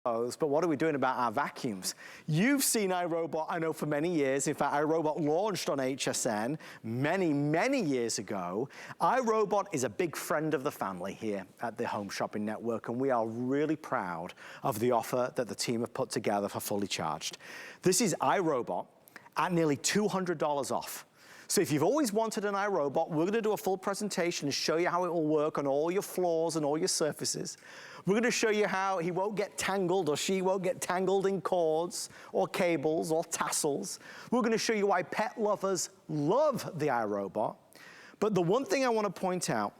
But what are we doing about our vacuums? You've seen iRobot, I know, for many years. In fact, iRobot launched on HSN many years ago. iRobot is a big friend of the family here at the Home Shopping Network, and we are really proud of the offer that the team have put together for Fully Charged. This is iRobot at nearly $200 off. So if you've always wanted an iRobot, we're gonna do a full presentation and show you how it will work on all your floors and all your surfaces. We're gonna show you how he won't get tangled, or she won't get tangled in cords or cables or tassels. We're gonna show you why pet lovers love the iRobot. But the one thing I wanna point out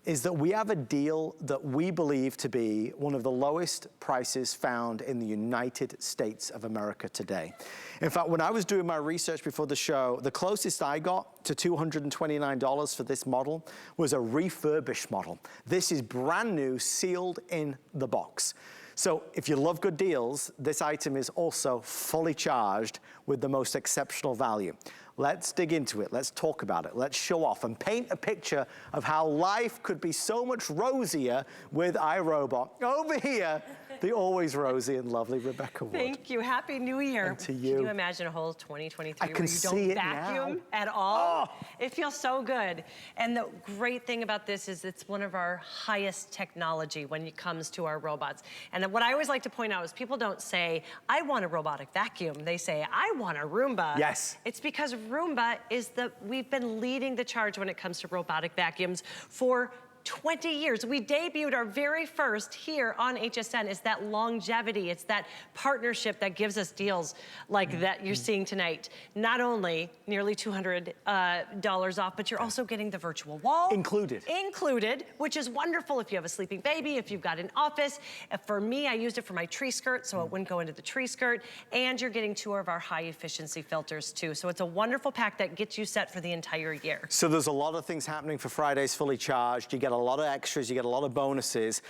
is that we have a deal that we believe to be one of the lowest prices found in the United States of America today. In fact, when I was doing my research before the show, the closest I got to $229 for this model was a refurbished model. This is brand new, sealed in the box. So if you love good deals, this item is also fully charged with the most exceptional value. Let's dig into it, let's talk about it, let's show off and paint a picture of how life could be so much rosier with iRobot. Over here, the always rosy and lovely Rebecca Wood. Thank you, Happy New Year. And to you. Can you imagine a whole 2023 where you don't vacuum at all? Oh. It feels so good. And the great thing about this is it's one of our highest technology when it comes to our robots. And what I always like to point out is people don't say, I want a robotic vacuum. They say, I want a Roomba. Yes. It's because Roomba is we've been leading the charge when it comes to robotic vacuums for 20 years. We debuted our very first here on HSN. It's that longevity, it's that partnership that gives us deals like that you're seeing tonight. Not only nearly $200 off, but you're also getting the virtual wall. Included, which is wonderful if you have a sleeping baby, if you've got an office. For me, I used it for my tree skirt, so it wouldn't go into the tree skirt. And you're getting 2 of our high efficiency filters too. So it's a wonderful pack that gets you set for the entire year. So there's a lot of things happening for Friday's Fully Charged. You get a lot of extras, you get a lot of bonuses.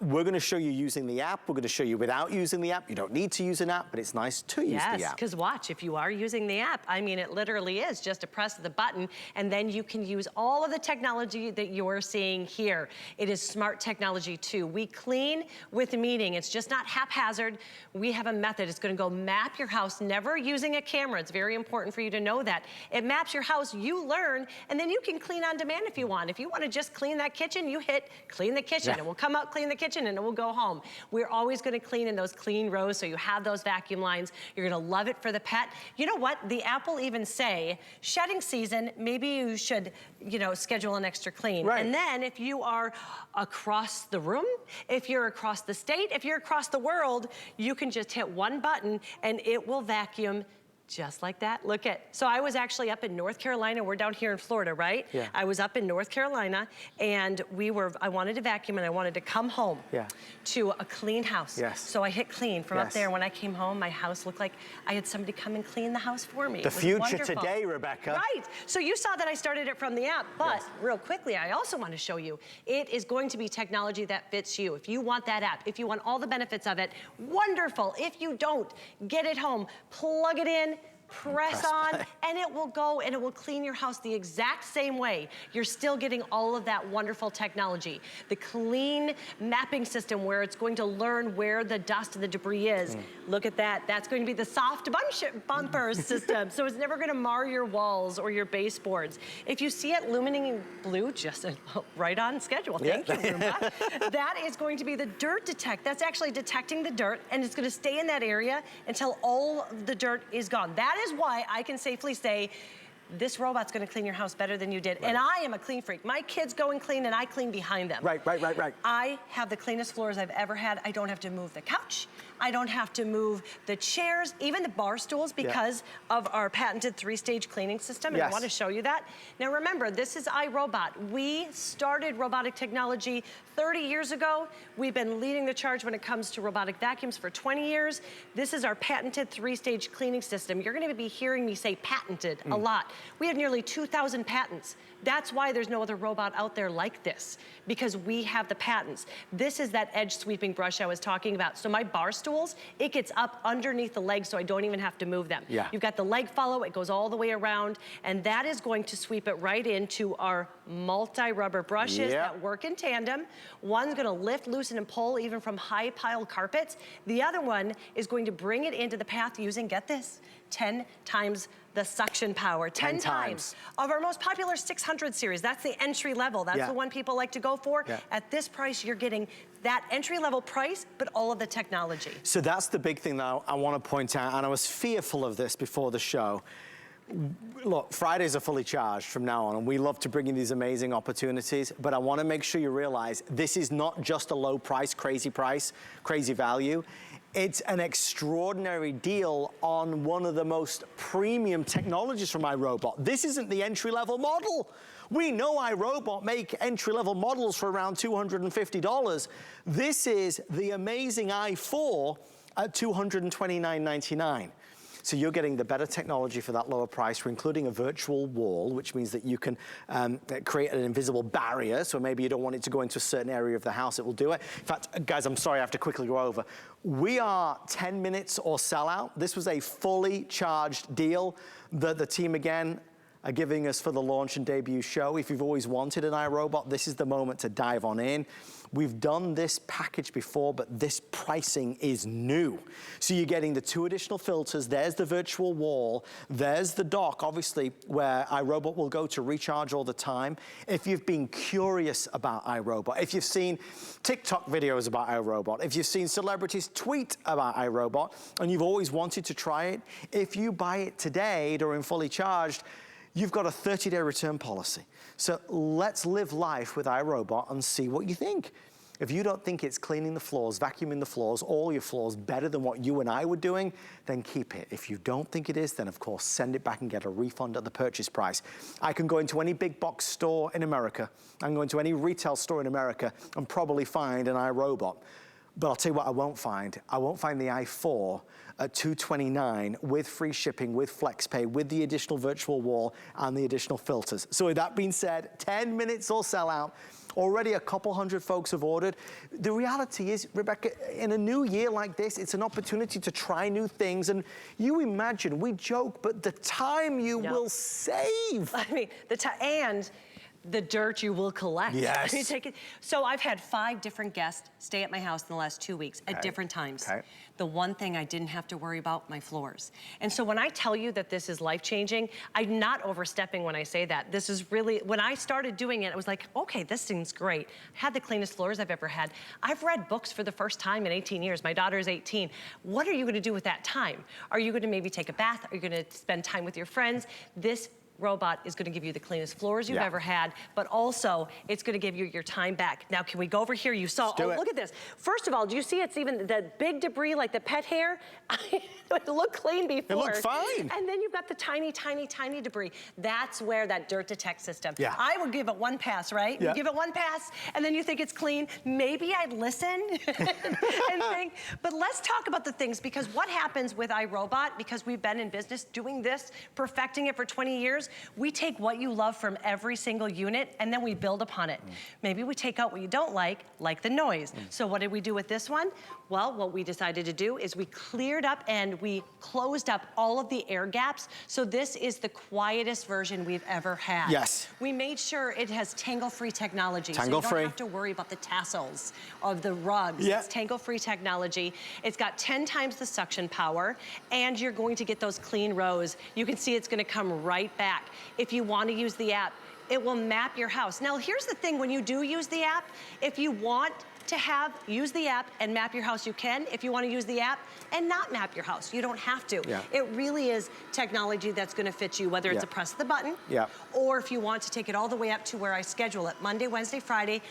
We're gonna show you using the app. We're gonna show you without using the app. You don't need to use an app, but it's nice to use the app. Yes, because watch, if you are using the app, I mean, it literally is just a press of the button, and then you can use all of the technology that you're seeing here. It is smart technology too. We clean with meaning. It's just not haphazard. We have a method. It's gonna go map your house, never using a camera. It's very important for you to know that. It maps your house, you learn, and then you can clean on demand if you want. If you want to just clean that kitchen, you hit clean the kitchen. It will come out, clean the kitchen, and it will go home. We're always gonna clean in those clean rows, so you have those vacuum lines. You're gonna love it for the pet. You know what? The app will even say, shedding season, maybe you should, schedule an extra clean. Right. And then if you are across the room, if you're across the state, if you're across the world, you can just hit one button and it will vacuum just like that. Look at, so I was actually up in North Carolina. We're down here in Florida, right? Yeah. I was up in North Carolina and I wanted to vacuum and I wanted to come home to a clean house. Yes. So I hit clean from up there. When I came home, my house looked like I had somebody come and clean the house for me. The future today, Rebecca. Right. So you saw that I started it from the app, but real quickly, I also want to show you, it is going to be technology that fits you. If you want that app, if you want all the benefits of it, wonderful. If you don't, get it home, plug it in, press on, and it will go and it will clean your house the exact same way. You're still getting all of that wonderful technology. The clean mapping system where it's going to learn where the dust and the debris is. Look at that. That's going to be the soft bumper system. So it's never going to mar your walls or your baseboards. If you see it illuminating blue, just right on schedule. Thank you, Roomba. That is going to be the dirt detect. That's actually detecting the dirt, and it's going to stay in that area until all the dirt is gone. That is why I can safely say this robot's gonna clean your house better than you did. Right. And I am a clean freak. My kids go and clean and I clean behind them. Right. I have the cleanest floors I've ever had. I don't have to move the couch. I don't have to move the chairs, even the bar stools, because of our patented 3-stage cleaning system. And I wanna show you that. Now remember, this is iRobot. We started robotic technology 30 years ago. We've been leading the charge when it comes to robotic vacuums for 20 years. This is our patented 3-stage cleaning system. You're gonna be hearing me say patented a lot. We have nearly 2,000 patents. That's why there's no other robot out there like this, because we have the patents. This is that edge sweeping brush I was talking about. So my bar stools, it gets up underneath the legs so I don't even have to move them. You've got the leg follow, it goes all the way around, and that is going to sweep it right into our multi-rubber brushes that work in tandem. One's gonna lift, loosen, and pull even from high pile carpets. The other one is going to bring it into the path using, get this, 10 times the suction power. 10 times. Of our most popular 600 series. That's the entry level. That's the one people like to go for. At this price, you're getting that entry level price, but all of the technology. So that's the big thing that I want to point out, and I was fearful of this before the show. Look, Fridays are fully charged from now on, and we love to bring you these amazing opportunities, but I want to make sure you realize this is not just a low price, crazy value. It's an extraordinary deal on one of the most premium technologies from iRobot. This isn't the entry-level model. We know iRobot make entry-level models for around $250. This is the amazing i4 at $229.99. So you're getting the better technology for that lower price. We're including a virtual wall, which means that you can create an invisible barrier. So maybe you don't want it to go into a certain area of the house, it will do it. In fact, guys, I'm sorry, I have to quickly go over. We are 10 minutes or sell out. This was a fully charged deal that the team, again, are giving us for the launch and debut show. If you've always wanted an iRobot, this is the moment to dive on in. We've done this package before, but this pricing is new. So you're getting the 2 additional filters. There's the virtual wall. There's the dock, obviously, where iRobot will go to recharge all the time. If you've been curious about iRobot, if you've seen TikTok videos about iRobot, if you've seen celebrities tweet about iRobot, and you've always wanted to try it, if you buy it today during fully charged, you've got a 30-day return policy. So let's live life with iRobot and see what you think. If you don't think it's cleaning the floors, vacuuming the floors, all your floors better than what you and I were doing, then keep it. If you don't think it is, then of course send it back and get a refund at the purchase price. I can go into any big box store in America, I can go into any retail store in America and probably find an iRobot. But I'll tell you what I won't find. I won't find the i4 at $229 with free shipping, with FlexPay, with the additional virtual wall and the additional filters. So with that being said, 10 minutes or sell out. Already a couple hundred folks have ordered. The reality is, Rebecca, in a new year like this, it's an opportunity to try new things. And you imagine, we joke, but the time you will save. I mean, the time, and the dirt you will collect. Yes. You take it. So I've had 5 different guests stay at my house in the last 2 weeks at different times. The one thing I didn't have to worry about, my floors. And so when I tell you that this is life-changing, I'm not overstepping when I say that. This is really, when I started doing it, I was like, okay, this thing's great. I had the cleanest floors I've ever had. I've read books for the first time in 18 years. My daughter is 18. What are you gonna do with that time? Are you gonna maybe take a bath? Are you gonna spend time with your friends? This robot is gonna give you the cleanest floors you've ever had, but also it's gonna give you your time back. Now, can we go over here? You saw, look at this. First of all, do you see it's even the big debris like the pet hair? It looked clean before. It looked fine. And then you've got the tiny, tiny, tiny debris. That's where that dirt detect system. I would give it one pass, right? You give it one pass and then you think it's clean. Maybe I'd listen and think, but let's talk about the things, because what happens with iRobot, because we've been in business doing this, perfecting it for 20 years, we take what you love from every single unit and then we build upon it. Maybe we take out what you don't like the noise. So what did we do with this one? Well, what we decided to do is we cleared up and we closed up all of the air gaps. So this is the quietest version we've ever had. Yes. We made sure it has tangle-free technology. Tangle-free. So you don't have to worry about the tassels of the rugs. It's tangle-free technology. It's got 10 times the suction power, and you're going to get those clean rows. You can see it's gonna come right back. If you want to use the app, it will map your house. Now, here's the thing, when you do use the app, if you want to use the app and map your house, you can. If you want to use the app and not map your house, you don't have to. It really is technology that's going to fit you, whether it's a press of the button, or if you want to take it all the way up to where I schedule it, Monday, Wednesday, Friday.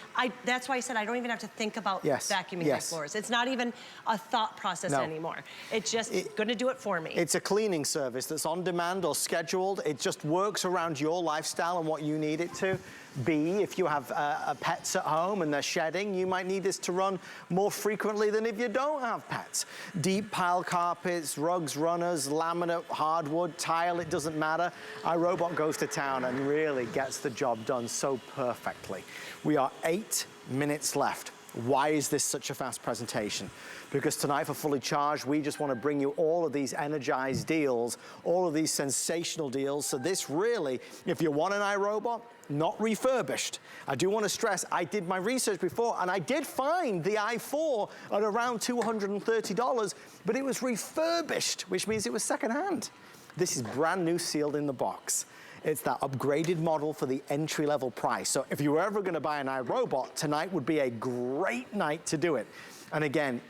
That's why I said I don't even have to think about vacuuming my floors. It's not even a thought process anymore. It's just going to do it for me. It's a cleaning service that's on demand or scheduled. It just works around your lifestyle and what you need it to be. If you have pets at home and they're shedding, you might need this to run more frequently than if you don't have pets. Deep pile carpets, rugs, runners, laminate, hardwood, tile, it doesn't matter. iRobot goes to town and really gets the job done so perfectly. We are 8 minutes left. Why is this such a fast presentation? Because tonight for Fully Charged, we just want to bring you all of these energized deals, all of these sensational deals. So this really, if you want an iRobot, not refurbished. I do want to stress, I did my research before, and I did find the i4 at around $230, but it was refurbished, which means it was secondhand. This is brand new, sealed in the box. It's that upgraded model for the entry-level price. So if you were ever gonna buy an iRobot, tonight would be a great night to do it. And again,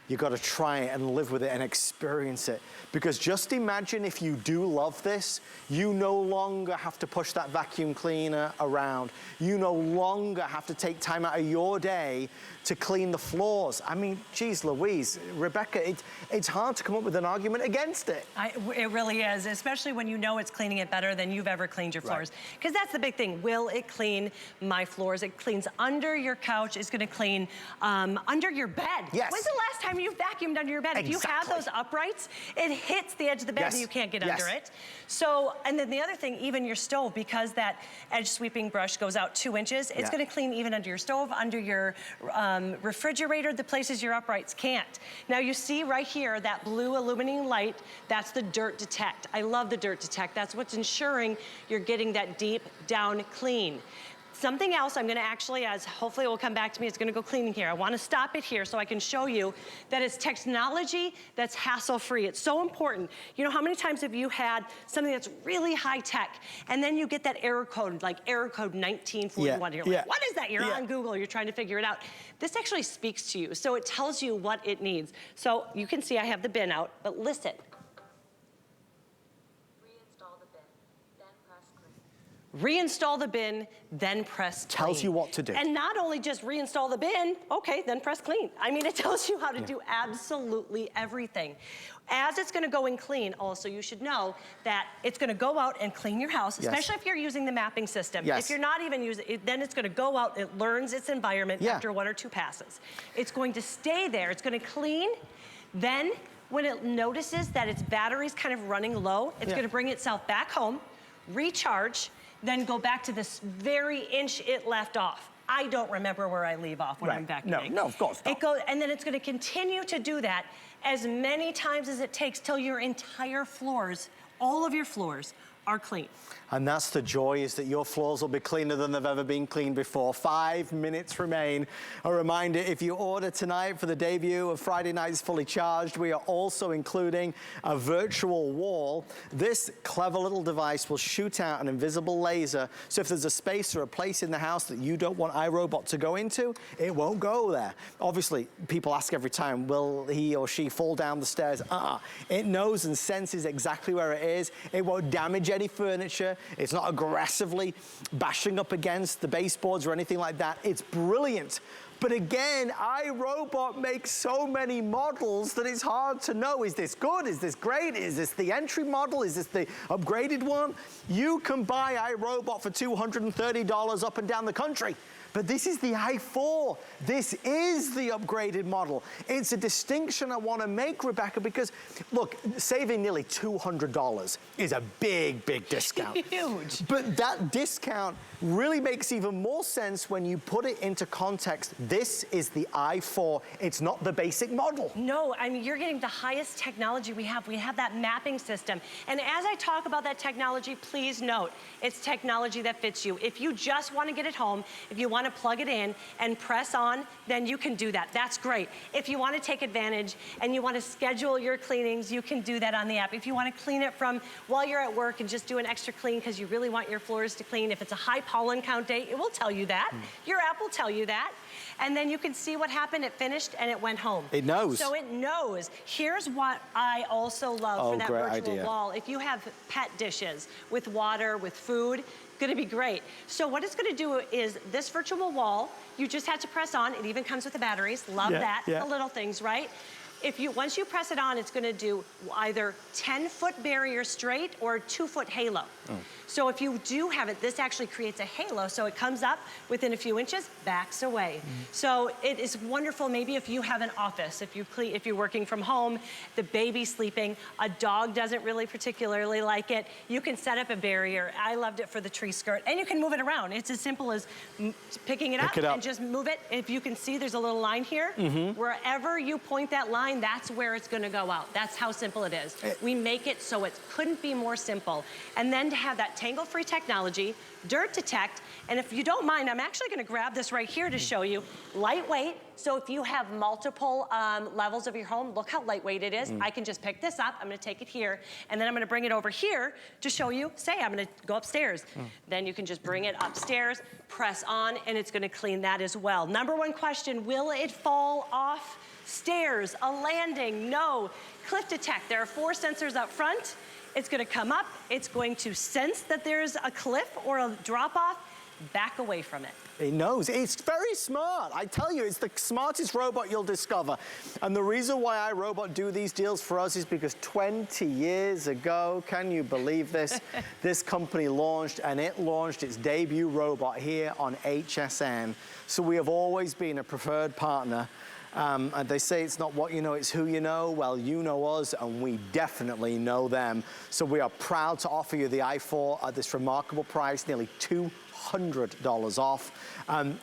you gotta try it and live with it and experience it. Because just imagine if you do love this, you no longer have to push that vacuum cleaner around. You no longer have to take time out of your day to clean the floors. I mean, geez Louise, Rebecca, it's hard to come up with an argument against it. It really is, especially when you know it's cleaning it better than you've ever cleaned your floors. Because that's the big thing. Will it clean my floors? It cleans under your couch. It's gonna clean under your bed. Yes. When's the last time you vacuumed under your bed? Exactly. If you have those uprights, it hits the edge of the bed and you can't get under it. So, and then the other thing, even your stove, because that edge sweeping brush goes out 2 inches, it's gonna clean even under your stove, under your refrigerator, the places your uprights can't. Now you see right here, that blue illuminating light, that's the dirt detect. I love the dirt detect. That's what's ensuring you're getting that deep down clean. Something else I'm gonna actually, as hopefully it will come back to me, it's gonna go cleaning here. I wanna stop it here so I can show you that it's technology that's hassle-free. It's so important. You know, how many times have you had something that's really high-tech, and then you get that error code, like error code 1941, you're like, what is that? You're on Google, you're trying to figure it out. This actually speaks to you, so it tells you what it needs. So you can see I have the bin out, but listen. Reinstall the bin, then press clean. Tells you what to do. And not only just reinstall the bin, okay, then press clean. I mean, it tells you how to do absolutely everything. As it's gonna go and clean, also you should know that it's gonna go out and clean your house, especially if you're using the mapping system. If you're not even using it, then it's gonna go out, it learns its environment after 1 or 2 passes. It's going to stay there, it's gonna clean, then when it notices that its battery's kind of running low, it's gonna bring itself back home, recharge, then go back to this very inch it left off. I don't remember where I leave off when I'm vacuuming. No, of course not. It goes, and then it's gonna continue to do that as many times as it takes till your entire floors, all of your floors, are clean. And that's the joy, is that your floors will be cleaner than they've ever been cleaned before. 5 minutes remain. A reminder, if you order tonight for the debut of Friday Night's Fully Charged, we are also including a virtual wall. This clever little device will shoot out an invisible laser, so if there's a space or a place in the house that you don't want iRobot to go into, it won't go there. Obviously, people ask every time, will he or she fall down the stairs? It knows and senses exactly where it is. It won't damage any furniture. It's not aggressively bashing up against the baseboards or anything like that. It's brilliant. But again, iRobot makes so many models that it's hard to know, is this good? Is this great? Is this the entry model? Is this the upgraded one? You can buy iRobot for $230 up and down the country. But this is the i4. This is the upgraded model. It's a distinction I want to make, Rebecca, because look, saving nearly $200 is a big, big discount. Huge. But that discount really makes even more sense when you put it into context. This is the i4. It's not the basic model. No, I mean, you're getting the highest technology we have. We have that mapping system. And as I talk about that technology, please note, it's technology that fits you. If you just want to get it home, if you want to plug it in and press on, then you can do that. That's great. If you want to take advantage and you want to schedule your cleanings, you can do that on the app. If you want to clean it from while you're at work and just do an extra clean because you really want your floors to clean, if it's a high pollen count day, it will tell you that. Your app will tell you that. And then you can see what happened. It finished and it went home. It knows. So it knows. Here's what I also love for that virtual wall. If you have pet dishes with water, with food, gonna be great. So what it's gonna do is this virtual wall, you just have to press on. It even comes with the batteries. Love that, the little things, right? Once you press it on, it's gonna do either 10-foot barrier straight or 2-foot halo. So if you do have it, this actually creates a halo, so it comes up within a few inches, backs away. So it is wonderful, maybe if you have an office, if you're working from home, the baby's sleeping, a dog doesn't really particularly like it, you can set up a barrier. I loved it for the tree skirt, and you can move it around. It's as simple as picking it up and just move it. If you can see, there's a little line here. Wherever you point that line, that's where it's gonna go out. That's how simple it is. We make it so it couldn't be more simple. And then to have that tangle-free technology, dirt detect, and if you don't mind, I'm actually gonna grab this right here to show you. Lightweight, so if you have multiple levels of your home, look how lightweight it is. I can just pick this up, I'm gonna take it here, and then I'm gonna bring it over here to show you, say I'm gonna go upstairs. Then you can just bring it upstairs, press on, and it's gonna clean that as well. Number one question, will it fall off stairs, a landing? No. Cliff detect, there are 4 sensors up front. It's gonna come up, it's going to sense that there's a cliff or a drop off, back away from it. It knows. It's very smart. I tell you, it's the smartest robot you'll discover. And the reason why iRobot do these deals for us is because 20 years ago, can you believe this? This company launched, and it launched its debut robot here on HSN. So we have always been a preferred partner. And they say it's not what you know, it's who you know. Well, you know us, and we definitely know them. So we are proud to offer you the i4 at this remarkable price, nearly $200 off.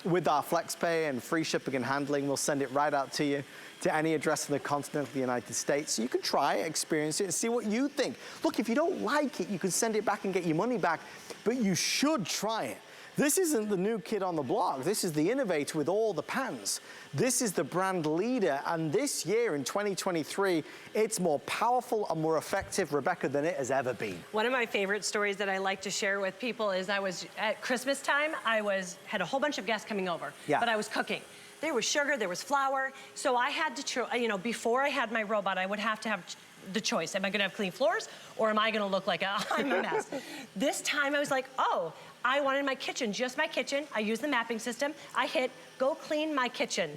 With our FlexPay and free shipping and handling, we'll send it right out to you, to any address in the continental United States. So you can try it, experience it, and see what you think. Look, if you don't like it, you can send it back and get your money back, but you should try it. This isn't the new kid on the block. This is the innovator with all the pans. This is the brand leader, and this year in 2023, it's more powerful and more effective, Rebecca, than it has ever been. One of my favorite stories that I like to share with people is I was, at Christmas time, had a whole bunch of guests coming over, but I was cooking. There was sugar, there was flour, so I had to, before I had my robot, I would have to have the choice. Am I gonna have clean floors, or am I gonna look like I'm a mess? This time I was like, oh, I wanted my kitchen, just my kitchen. I used the mapping system. I hit, go clean my kitchen.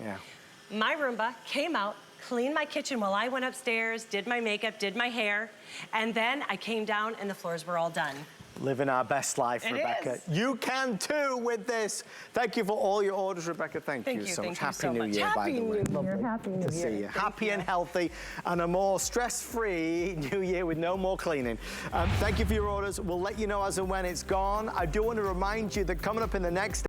My Roomba came out, cleaned my kitchen while I went upstairs, did my makeup, did my hair, and then I came down and the floors were all done. Living our best life, Rebecca. You can too with this. Thank you for all your orders, Rebecca. Thank you so much. Happy New Year, by the way. Happy New Year. To see you. Happy and healthy, and a more stress-free New Year with no more cleaning. Thank you for your orders. We'll let you know as and when it's gone. I do want to remind you that coming up in the next